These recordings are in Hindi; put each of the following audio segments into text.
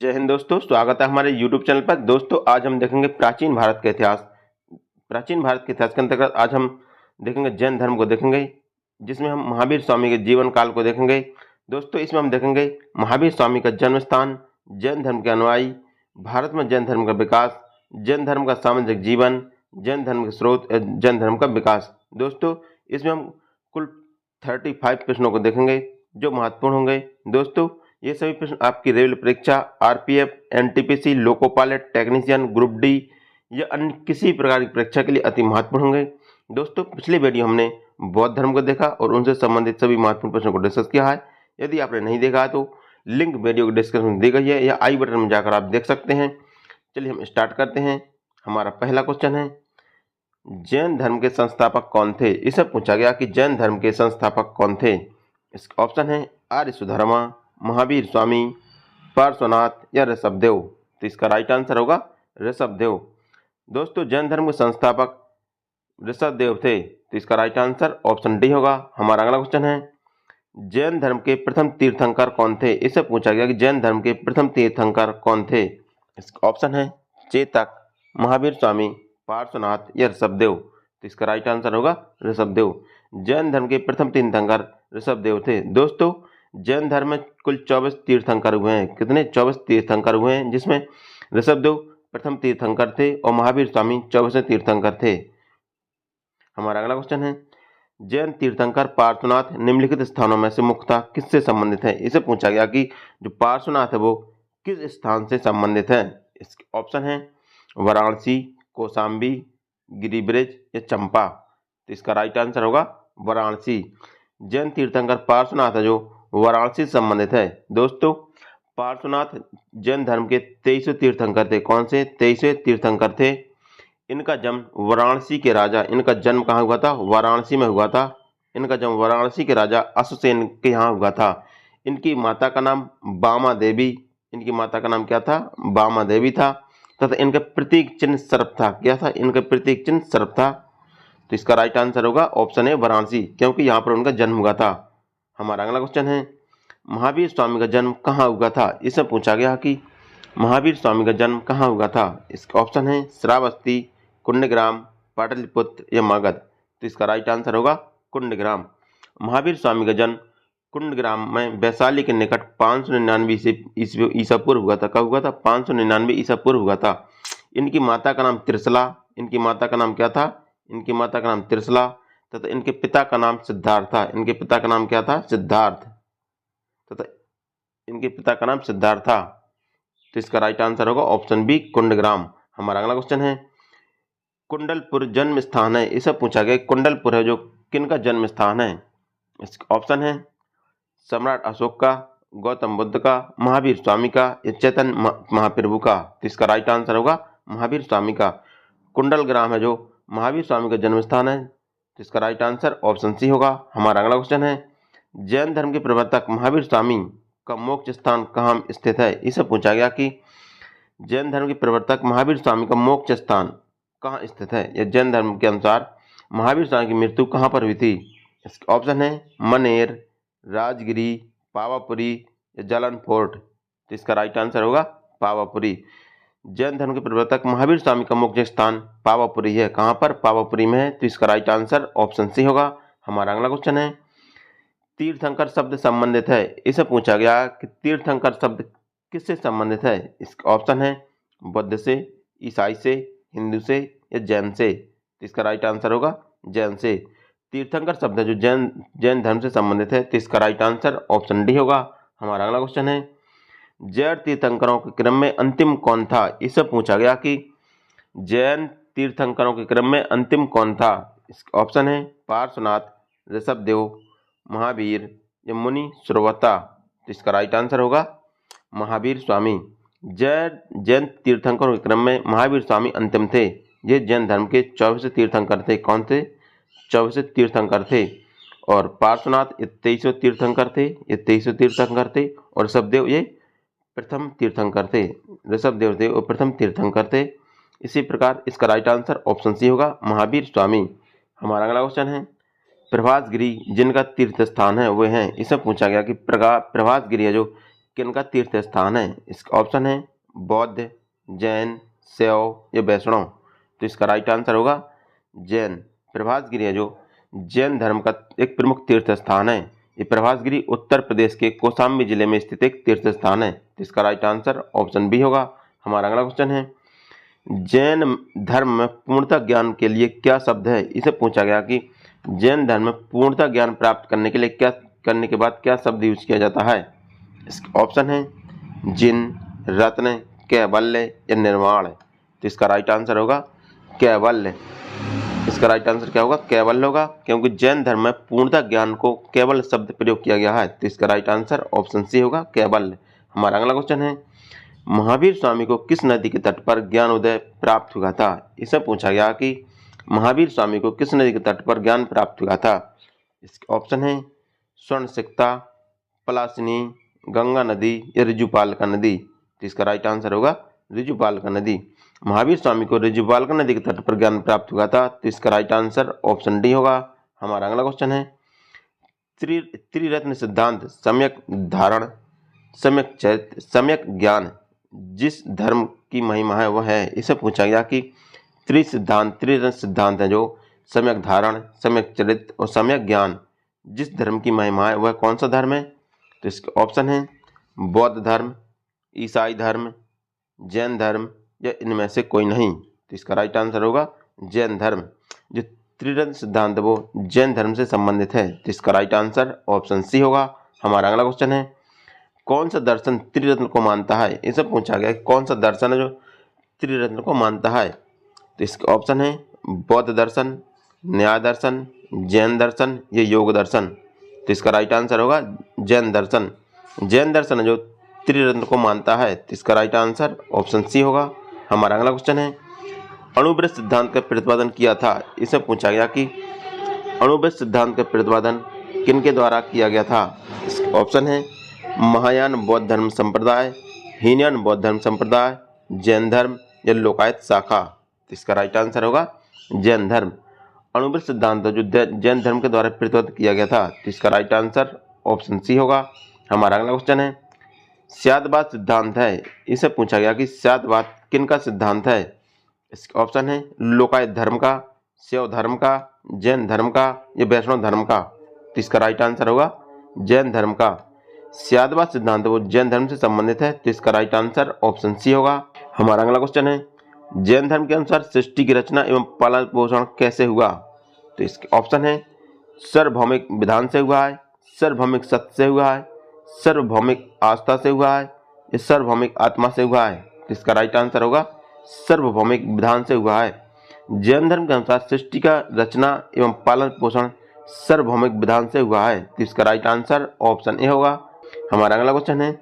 जय हिंद दोस्तों, स्वागत है हमारे YouTube चैनल पर। दोस्तों आज हम देखेंगे प्राचीन भारत का इतिहास। प्राचीन भारत के इतिहास के अंतर्गत आज हम देखेंगे जैन धर्म को देखेंगे, जिसमें हम महावीर स्वामी के जीवन काल को देखेंगे। दोस्तों इसमें हम देखेंगे महावीर स्वामी का जन्म स्थान, जैन धर्म के अनुयायी, भारत में जैन धर्म का विकास, जैन धर्म का सामाजिक जीवन, जैन धर्म के स्रोत, जैन धर्म का विकास। दोस्तों इसमें हम कुल 35 प्रश्नों को देखेंगे जो महत्वपूर्ण होंगे। दोस्तों ये सभी प्रश्न आपकी रेलवे परीक्षा, RPF, NTPC, loco pilot, technician, group D या अन्य किसी प्रकार की परीक्षा के लिए अति महत्वपूर्ण होंगे। दोस्तों पिछली वीडियो हमने बौद्ध धर्म को देखा और उनसे संबंधित सभी महत्वपूर्ण प्रश्नों को डिस्कस किया है। यदि आपने नहीं देखा है तो लिंक वीडियो के डिस्क्रिप्शन में दी गई है या आई बटन में जाकर आप देख सकते हैं। चलिए हम स्टार्ट करते हैं। हमारा पहला क्वेश्चन है, जैन धर्म के संस्थापक कौन थे? इसे पूछा गया कि जैन धर्म के संस्थापक कौन थे। इसका ऑप्शन है आर्य सुधर्मा, महावीर स्वामी, पार्श्वनाथ या ऋषभदेव। तो इसका राइट आंसर होगा ऋषभदेव। दोस्तों जैन धर्म के संस्थापक ऋषभदेव थे, तो इसका राइट आंसर ऑप्शन डी होगा। हमारा अगला क्वेश्चन है, जैन धर्म के प्रथम तीर्थंकर कौन थे? इसे पूछा गया कि जैन धर्म के प्रथम तीर्थंकर कौन थे। इसका ऑप्शन है चेतक, महावीर स्वामी, पार्श्वनाथ या ऋषभदेव। तो इसका राइट आंसर होगा ऋषभदेव। जैन धर्म के प्रथम तीर्थंकर ऋषभदेव थे। दोस्तों जैन धर्म में कुल 24 तीर्थंकर हुए हैं। कितने? 24 तीर्थंकर हुए हैं, जिसमें ऋषभदेव प्रथम तीर्थंकर थे और महावीर स्वामी 24वें तीर्थंकर थे। हमारा अगला क्वेश्चन है, जैन तीर्थंकर पार्श्वनाथ निम्नलिखित स्थानों में से मुख्यतः किससे संबंधित है? इसे पूछा गया कि जो पार्श्वनाथ है वो किस स्थान से संबंधित है। इसके ऑप्शन है वाराणसी, कौशाम्बी, गिरिब्रिज या चंपा। तो इसका राइट आंसर होगा वाराणसी। जैन तीर्थंकर पार्श्वनाथ है जो वाराणसी से संबंधित है। दोस्तों पार्श्वनाथ जैन धर्म के 23वें तीर्थंकर थे। कौन से? 23वें तीर्थंकर थे। इनका जन्म वाराणसी के राजा, इनका जन्म कहाँ हुआ था? वाराणसी में हुआ था। इनका जन्म वाराणसी के राजा अश्वसेन के यहाँ हुआ था। इनकी माता का नाम बामा देवी, इनकी माता का नाम क्या था? बामा देवी था। तथा इनका प्रतीक चिन्ह सर्प था। क्या था? इनका प्रतीक चिन्ह सर्प था। तो इसका राइट आंसर होगा ऑप्शन है वाराणसी, क्योंकि यहाँ पर उनका जन्म हुआ था। हमारा अगला क्वेश्चन है, महावीर स्वामी का जन्म कहाँ हुआ था? इससे पूछा गया कि महावीर स्वामी का जन्म कहाँ हुआ था। इसका ऑप्शन है श्रावस्ती, कुंडग्राम, पाटलिपुत्र या मगध। तो इसका राइट आंसर होगा कुंडग्राम। महावीर स्वामी का जन्म कुंडग्राम में वैशाली के निकट 599 ईसा पूर्व हुआ था। कब हुआ था? 599 ईसा पूर्व हुआ था। इनकी माता का नाम त्रिशला, इनकी माता का नाम क्या था? इनकी माता का नाम त्रिशला तथा इनके पिता का नाम सिद्धार्थ था। इनके पिता का नाम क्या था? सिद्धार्थ। तथा इनके पिता का नाम सिद्धार्थ था। तो इसका राइट आंसर होगा ऑप्शन बी कुंडग्राम। हमारा अगला क्वेश्चन है, कुंडलपुर जन्म स्थान है। इसे पूछा गया कुंडलपुर है जो किनका जन्म स्थान है। इसका ऑप्शन है सम्राट अशोक का, गौतम बुद्ध का, महावीर स्वामी का या चैतन्य महाप्रभु का। तो इसका राइट आंसर होगा महावीर स्वामी का। कुंडल ग्राम है जो महावीर स्वामी का जन्म स्थान है। तो इसका राइट आंसर ऑप्शन सी होगा। हमारा अगला क्वेश्चन है, जैन धर्म के प्रवर्तक महावीर स्वामी का मोक्ष स्थान कहाँ स्थित है। इसे पूछा गया कि जैन धर्म के प्रवर्तक महावीर स्वामी का मोक्ष स्थान कहाँ स्थित है, या जैन धर्म के अनुसार महावीर स्वामी की मृत्यु कहाँ पर हुई थी। इसका ऑप्शन है मनेर, राजगिरी, पावापुरी या जालन फोर्ट। तो इसका राइट आंसर होगा पावापुरी। जैन धर्म के प्रवर्तक महावीर स्वामी का मुख्य स्थान पावापुरी है। कहाँ पर? पावापुरी में है। तो इसका राइट आंसर ऑप्शन सी होगा। हमारा अगला क्वेश्चन है, तीर्थंकर शब्द संबंधित है। इसे पूछा गया कि तीर्थंकर शब्द किससे संबंधित है। इसका ऑप्शन है बुद्ध से, ईसाई से, हिंदू से या जैन से। तो इसका राइट आंसर होगा जैन से। तीर्थंकर शब्द है जो जैन धर्म से संबंधित है। तो इसका राइट आंसर ऑप्शन डी होगा। हमारा अगला क्वेश्चन है, जैन तीर्थंकरों के क्रम में अंतिम कौन था। इससे पूछा गया कि जैन तीर्थंकरों के क्रम में अंतिम कौन था। इसका ऑप्शन है पार्श्वनाथ, ऋषभदेव, महावीर या मुनि श्रवता। तो इसका राइट आंसर होगा महावीर स्वामी। जैन तीर्थंकरों के क्रम में महावीर स्वामी अंतिम थे। ये जैन धर्म के 24वें तीर्थंकर थे। कौन थे? 24वें तीर्थंकर थे। और पार्श्वनाथ ये 23वें तीर्थंकर थे, ये 23वें तीर्थंकर थे। और ऋषभदेव ये प्रथम तीर्थंकर थे। ऋषभदेव थे और प्रथम तीर्थंकर थे। इसी प्रकार इसका राइट आंसर ऑप्शन सी होगा महावीर स्वामी। हमारा अगला क्वेश्चन है, प्रभासगिरी जिनका तीर्थ स्थान है वे हैं। इससे पूछा गया कि प्रभासगिरी है जो किनका तीर्थ स्थान है? इसका ऑप्शन है बौद्ध, जैन, शैव या वैष्णव। तो इसका राइट आंसर होगा जैन। प्रभासगिरी है जो जैन धर्म का एक प्रमुख तीर्थ स्थान है। ये प्रभासगिरी उत्तर प्रदेश के कौशाम्बी जिले में स्थित एक तीर्थ स्थान है। तो इसका राइट आंसर ऑप्शन बी होगा। हमारा अगला क्वेश्चन है जैन धर्म में पूर्णता ज्ञान के लिए क्या शब्द है? इसे पूछा गया कि जैन धर्म में पूर्णता ज्ञान प्राप्त करने के लिए क्या करने के बाद क्या शब्द यूज किया जाता है? इसका ऑप्शन है जिन, रत्न, कैवल्य या निर्वाण। तो इसका राइट आंसर होगा कैवल्य। इसका राइट आंसर क्या होगा? कैवल्य होगा, क्योंकि जैन धर्म में पूर्णता ज्ञान को केवल शब्द प्रयोग किया गया है। तो इसका राइट आंसर ऑप्शन सी होगा कैवल्य। हमारा अगला क्वेश्चन है महावीर स्वामी को किस नदी के तट पर ज्ञानोदय प्राप्त हुआ था? इसे पूछा गया कि महावीर स्वामी को किस नदी के तट पर ज्ञान प्राप्त हुआ था? इसका ऑप्शन है स्वर्णसिक्ता, पलाशिनी, गंगा नदी या ऋजुपालिका नदी। तो इसका राइट आंसर होगा ऋजुपालिका नदी। महावीर स्वामी को ऋजुपालिका नदी के तट पर ज्ञान प्राप्त हुआ था। तो इसका राइट आंसर ऑप्शन डी होगा। हमारा अगला क्वेश्चन है त्रिरत्न सिद्धांत सम्यक धारण, सम्यक चरित्र, सम्यक ज्ञान जिस धर्म की महिमा है वह है। इसे पूछा गया कि त्रिरत्न सिद्धांत है जो सम्यक धारण, सम्यक चरित्र और सम्यक ज्ञान जिस धर्म की महिमा है वह कौन सा धर्म है? तो इसके ऑप्शन है बौद्ध धर्म, ईसाई धर्म, जैन धर्म या इनमें से कोई नहीं। तो इसका राइट आंसर होगा जैन धर्म। जो त्रिरत्न सिद्धांत वो जैन धर्म से संबंधित है। तो इसका राइट आंसर ऑप्शन सी होगा। हमारा अगला क्वेश्चन है कौन सा दर्शन त्रिरत्न को मानता है? इसे पूछा गया कौन सा दर्शन है जो त्रिरत्न को मानता है? तो इसका ऑप्शन है बौद्ध दर्शन, न्याय दर्शन, जैन दर्शन या योग दर्शन। तो इसका राइट आंसर होगा जैन दर्शन। जैन दर्शन है जो त्रिरत्न को मानता है। तो इसका राइट आंसर ऑप्शन सी होगा। हमारा अगला क्वेश्चन है अणुवृत्त सिद्धांत का प्रतिपादन किया था। इसे पूछा गया कि अणुवृत्त सिद्धांत का प्रतिपादन किनके द्वारा किया गया था? इसका ऑप्शन है महायान बौद्ध धर्म संप्रदाय, हीनयान बौद्ध धर्म संप्रदाय, जैन धर्म या लोकायत शाखा। तो इसका राइट आंसर होगा जैन धर्म। अणुवृत्त सिद्धांत जो जैन धर्म के द्वारा प्रतिपादित किया गया था। तो इसका राइट आंसर ऑप्शन सी होगा। हमारा अगला क्वेश्चन है स्यादवाद सिद्धांत है। इसे पूछा गया कि स्यादवाद किनका सिद्धांत है? इसका ऑप्शन है लोकायत धर्म का, शैव धर्म का, जैन धर्म का या वैष्णव धर्म का। तो इसका राइट आंसर होगा जैन धर्म का। स्यादवाद सिद्धांत वो जैन धर्म से संबंधित है। तो इसका राइट आंसर ऑप्शन सी होगा। हमारा अगला क्वेश्चन है जैन धर्म के अनुसार सृष्टि की रचना एवं पालन पोषण कैसे हुआ? तो इसके ऑप्शन है सार्वभौमिक विधान से हुआ है, सार्वभौमिक सत्य से हुआ है, सार्वभौमिक आस्था से हुआ है या सार्वभौमिक आत्मा से हुआ है। तो इसका राइट आंसर होगा सार्वभौमिक विधान से हुआ है। जैन धर्म के अनुसार सृष्टि का रचना एवं पालन पोषण सार्वभौमिक विधान से हुआ है। तो इसका राइट आंसर ऑप्शन ए होगा। हमारा अगला क्वेश्चन है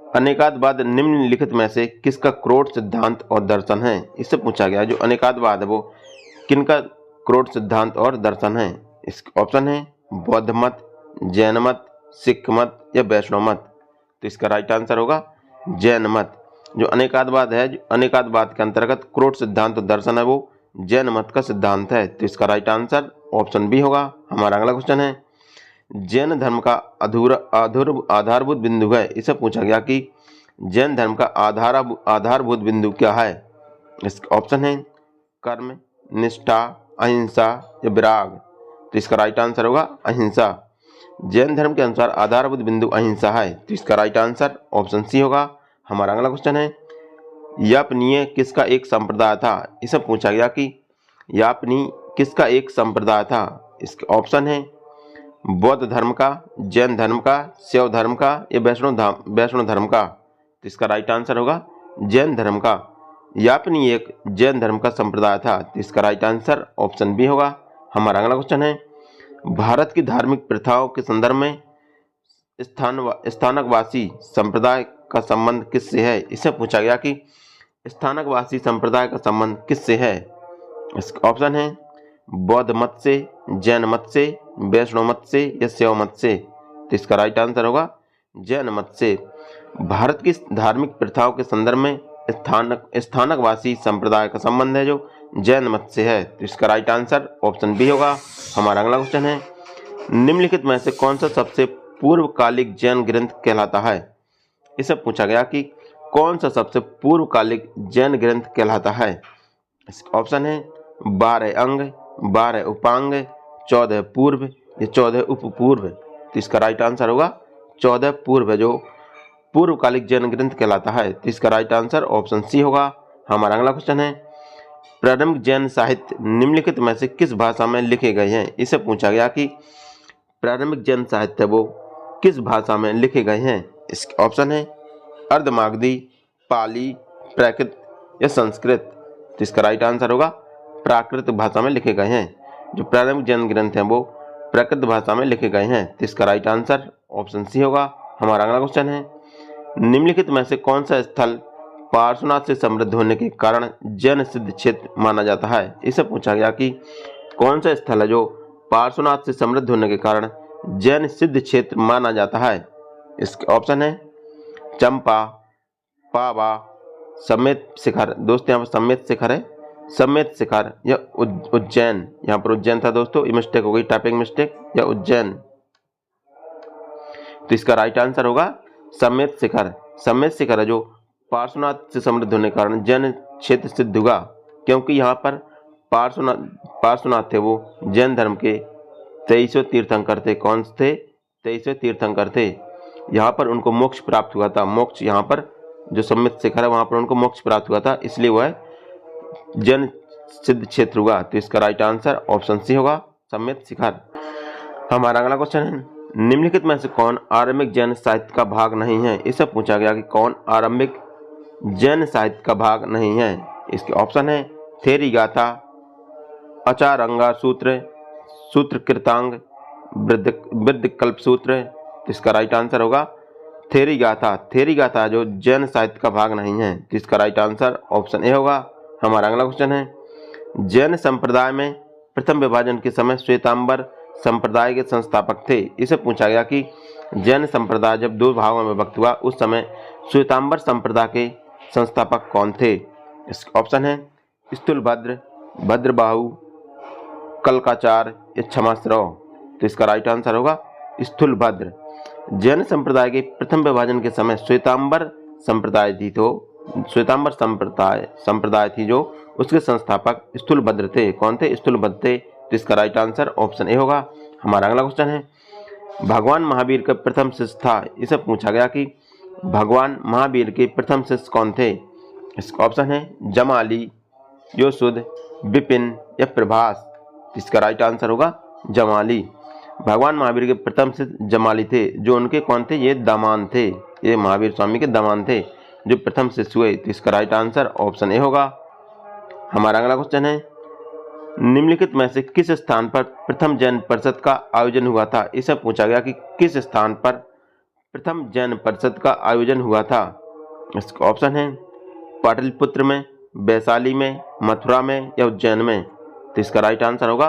अनेकादवाद निम्नलिखित में से किसका क्रोध सिद्धांत और दर्शन है? इससे पूछा गया जो अनेकादवाद है वो किनका क्रोध सिद्धांत और दर्शन है? इसका ऑप्शन है बौद्ध मत, जैन मत, सिख मत या वैष्णव मत। तो इसका राइट आंसर होगा जैन मत। जो अनेकादवाद है, जो अनेकादवाद के अंतर्गत क्रोध सिद्धांत और दर्शन है वो जैन मत का सिद्धांत है। तो इसका राइट आंसर ऑप्शन बी होगा। हमारा अगला क्वेश्चन है जैन धर्म का आधारभूत बिंदु है। इसे पूछा गया कि जैन धर्म का आधारभूत बिंदु क्या है? इसका ऑप्शन है कर्म, निष्ठा, अहिंसा या विराग। तो इसका राइट आंसर होगा अहिंसा। जैन धर्म के अनुसार आधारभूत बिंदु अहिंसा है। तो इसका राइट आंसर ऑप्शन सी होगा। हमारा अगला क्वेश्चन है यापनीय किसका एक संप्रदाय था? इसे पूछा गया कि यापनी किसका एक संप्रदाय था? इसके ऑप्शन है बौद्ध धर्म का, जैन धर्म का, शैव धर्म का या वैष्णव धर्म का। तो इसका राइट आंसर होगा जैन धर्म का। यापनी एक जैन धर्म का संप्रदाय था। तो इसका राइट आंसर ऑप्शन बी होगा। हमारा अगला क्वेश्चन है भारत की धार्मिक प्रथाओं के संदर्भ में स्थानकवासी संप्रदाय का संबंध किससे है? इसे पूछा गया कि स्थानकवासी संप्रदाय का संबंध किससे है? इसका ऑप्शन है बौद्ध मत से, जैन मत से, वैष्णव मत से या शैव मत से। तो इसका राइट आंसर होगा जैन मत से। भारत की धार्मिक प्रथाओं के संदर्भ में स्थानकवासी संप्रदाय का संबंध है जो जैन मत से है। तो इसका राइट आंसर ऑप्शन बी होगा। हमारा अगला क्वेश्चन है निम्नलिखित में से कौन सा सबसे पूर्वकालिक जैन ग्रंथ कहलाता है? इसे पूछा गया कि कौन सा सबसे पूर्वकालिक जैन ग्रंथ कहलाता है। ऑप्शन है 12 अंग, 12 उपांग, 14 पूर्व या 14 उपपूर्व। तो इसका राइट आंसर होगा 14 पूर्व, जो पूर्वकालिक जैन ग्रंथ कहलाता है। तो इसका राइट आंसर ऑप्शन सी होगा। हमारा अगला क्वेश्चन है प्रारंभिक जैन साहित्य निम्नलिखित में से किस भाषा में लिखे गए हैं। इसे पूछा गया कि प्रारंभिक जैन साहित्य वो किस भाषा में लिखे गए हैं। इसके ऑप्शन है अर्धमागधी, पाली, प्राकृत या संस्कृत। तो इसका राइट आंसर होगा प्राकृत भाषा में लिखे गए हैं। जो प्रारंभिक जैन ग्रंथ हैं वो प्राकृत भाषा में लिखे गए हैं। तो इसका राइट आंसर ऑप्शन सी होगा। हमारा अगला क्वेश्चन है निम्नलिखित में से कौन सा स्थल पार्श्वनाथ से समृद्ध होने के कारण जैन सिद्ध क्षेत्र माना जाता है। इसे पूछा गया कि कौन सा स्थल है जो पार्श्वनाथ से समृद्ध होने के कारण जैन सिद्ध क्षेत्र माना जाता है। इसके ऑप्शन है चंपा, पावा, समेत शिखर। दोस्तों यहाँ पर समेत शिखर है, समेत शिखर या उज्जैन। यहाँ पर उज्जैन था दोस्तों, ये मिस्टेक हो गई, टाइपिंग मिस्टेक, या उज्जैन। तो इसका राइट आंसर होगा समेत शिखर। समेत शिखर है जो पार्श्वनाथ से समृद्ध होने के कारण जैन क्षेत्र सिद्ध हुआ, क्योंकि यहाँ पर पार्श्वनाथ थे वो जैन धर्म के 23वें तीर्थंकर थे। कौन थे? 23वें तीर्थंकर थे। यहाँ पर उनको मोक्ष प्राप्त हुआ था। मोक्ष यहाँ पर जो समेत शिखर है वहाँ पर उनको मोक्ष प्राप्त हुआ था, इसलिए वह जैन सिद्ध क्षेत्र हुआ। तो इसका राइट आंसर ऑप्शन सी होगा, समेत शिखर। हमारा अगला क्वेश्चन है निम्नलिखित में से कौन आरंभिक जैन साहित्य का भाग नहीं है। इसे पूछा गया कि कौन आरंभिक जैन साहित्य का भाग नहीं है। इसके ऑप्शन है थेरी गाथा, अचारंगा सूत्र, सूत्र कृतांग, वृद्ध कल्प सूत्र। तो इसका राइट आंसर होगा थेरी गाथा। थेरी गाथा जो जैन साहित्य का भाग नहीं है। तो इसका राइट आंसर ऑप्शन ए होगा। हमारा अगला क्वेश्चन है जैन संप्रदाय में प्रथम विभाजन के समय श्वेतांबर संप्रदाय के संस्थापक थे। इसे पूछा गया कि जैन संप्रदाय जब दो भागों में विभक्त हुआ उस समय श्वेतांबर संप्रदाय के संस्थापक कौन थे। इसका ऑप्शन है स्थूलभद्र, भद्रबाहु, कल्काचार या क्षमाश्रव। तो इसका राइट आंसर होगा स्थूलभद्र। जैन संप्रदाय के प्रथम विभाजन के समय श्वेतांबर संप्रदाय थी, तो श्वेतांबर संप्रदाय थी जो उसके संस्थापक स्थूलभद्र थे। कौन थे? स्थूलभद्र थे। तो इसका राइट आंसर ऑप्शन ए होगा। हमारा अगला क्वेश्चन है भगवान महावीर का प्रथम शिष्य था। इसे पूछा गया कि भगवान महावीर के प्रथम शिष्य कौन थे। इसका ऑप्शन है जमाली, योशुद्ध, विपिन या प्रभास। इसका राइट आंसर होगा जमाली। भगवान महावीर के प्रथम शिष्य जमाली थे, जो उनके कौन थे? ये दामान थे, ये महावीर स्वामी के दामान थे जो प्रथम शिष्य हुए। तो इसका राइट आंसर ऑप्शन ए होगा। हमारा अगला क्वेश्चन है निम्नलिखित में से किस स्थान पर प्रथम जैन परिषद का आयोजन हुआ था। इसे पूछा गया कि किस स्थान पर प्रथम जैन परिषद का आयोजन हुआ था। इसका ऑप्शन है पाटलिपुत्र में, वैशाली में, मथुरा में या उज्जैन में। तो इसका राइट आंसर होगा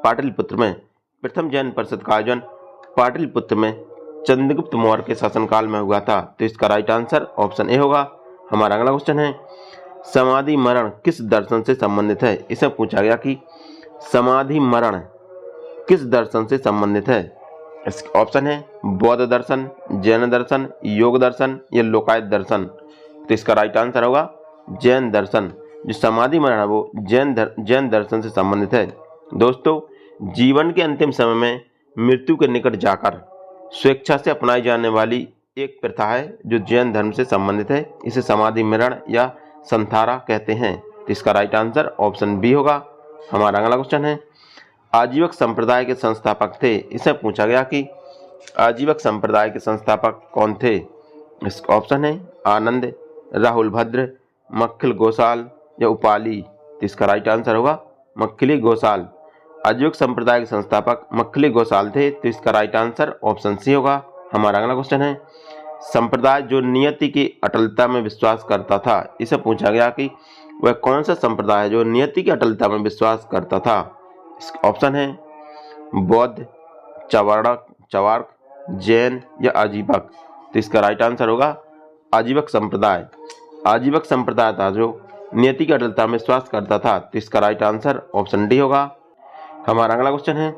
पाटलिपुत्र में। प्रथम जैन परिषद का आयोजन पाटलिपुत्र में चंद्रगुप्त मौर्य के शासनकाल में हुआ था। तो इसका राइट आंसर ऑप्शन ए होगा। हमारा अगला क्वेश्चन है समाधि मरण किस दर्शन से संबंधित है। इसे पूछा गया कि समाधि मरण किस दर्शन से संबंधित है। इसके ऑप्शन है बौद्ध दर्शन, जैन दर्शन, योग दर्शन या लोकायत दर्शन। तो इसका राइट आंसर होगा जैन दर्शन। जो समाधि मरण है वो जैन दर्शन से संबंधित है। दोस्तों जीवन के अंतिम समय में मृत्यु के निकट जाकर स्वेच्छा से अपनाई जाने वाली एक प्रथा है जो जैन धर्म से संबंधित है। इसे समाधि मरण या संथारा कहते हैं। तो इसका राइट आंसर ऑप्शन बी होगा। हमारा अगला क्वेश्चन है आजीवक संप्रदाय के संस्थापक थे। इसे पूछा गया कि आजीवक संप्रदाय के संस्थापक कौन थे। इसका ऑप्शन है आनंद, राहुल भद्र, मक्खिल गोसाल या उपाली। तो इसका राइट आंसर होगा मक्खिली गोसाल। आजीवक संप्रदाय के संस्थापक मक्खिली गोसाल थे। तो इसका राइट आंसर ऑप्शन सी होगा। हमारा अगला क्वेश्चन है संप्रदाय जो नियति की अटलता में विश्वास करता था। इसे पूछा गया कि वह कौन सा संप्रदाय है जो नियति की अटलता में विश्वास करता था। इसका ऑप्शन है बौद्ध, चवार्क, जैन या आजीवक। तो इसका राइट आंसर होगा आजीवक संप्रदाय। आजीवक संप्रदाय था जो नियति की अटलता में विश्वास करता था। तो इसका राइट आंसर ऑप्शन डी होगा। हमारा अगला क्वेश्चन है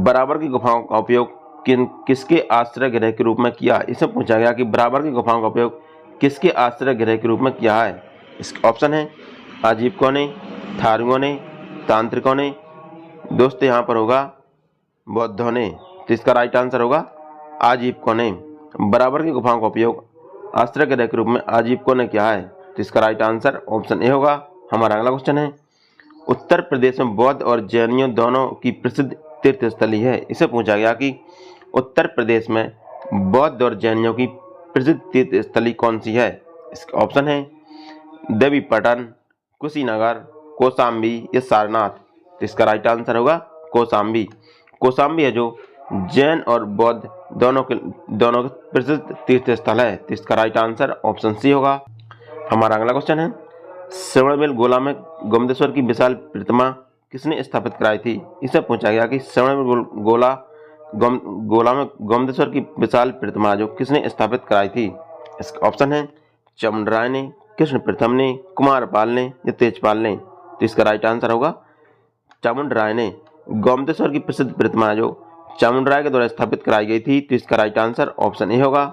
बराबर की गुफाओं का उपयोग किसके आश्रय गृह के रूप में किया? इसे पूछा गया कि बराबर की गुफाओं का उपयोग किसके आश्रय गृह के रूप में किया है? इसका ऑप्शन है आजीविकों ने, थारुओं ने, तांत्रिकों ने। दोस्तों यहाँ पर होगा बौद्धों ने। तो इसका राइट आंसर होगा आजीविकों ने। बराबर की गुफाओं का उपयोग आश्रय गृह के रूप में आजीविकों ने किया है। तो इसका राइट आंसर ऑप्शन ए होगा। हमारा अगला क्वेश्चन है, उत्तर प्रदेश में बौद्ध और जैनियों दोनों की प्रसिद्ध तीर्थस्थली है। इसे पूछा गया कि उत्तर प्रदेश में बौद्ध और जैनियों की प्रसिद्ध तीर्थस्थली कौन सी है? इसका ऑप्शन है देवीपाटन, कुशीनगर, कौशाम्बी या सारनाथ। तो इसका राइट आंसर होगा कौशाम्बी। कौशाम्बी है जो जैन और बौद्ध दोनों के प्रसिद्ध तीर्थ स्थल है। तो इसका राइट आंसर ऑप्शन सी होगा। हमारा अगला क्वेश्चन है, श्रवणबेल गोला में गोमतेश्वर की विशाल प्रतिमा किसने स्थापित कराई थी? इसे पूछा गया कि श्रवणबेल गोला में गोमतेश्वर की विशाल प्रतिमा जो किसने स्थापित कराई थी? इसका ऑप्शन है चामुंडराय ने, कृष्ण प्रथम ने, कुमारपाल ने या तेजपाल ने। तो इसका राइट आंसर होगा चामुंडराय ने। गोमतेश्वर की प्रसिद्ध प्रतिमा जो चामुंडराय के द्वारा स्थापित कराई गई थी। तो इसका राइट आंसर ऑप्शन ए होगा।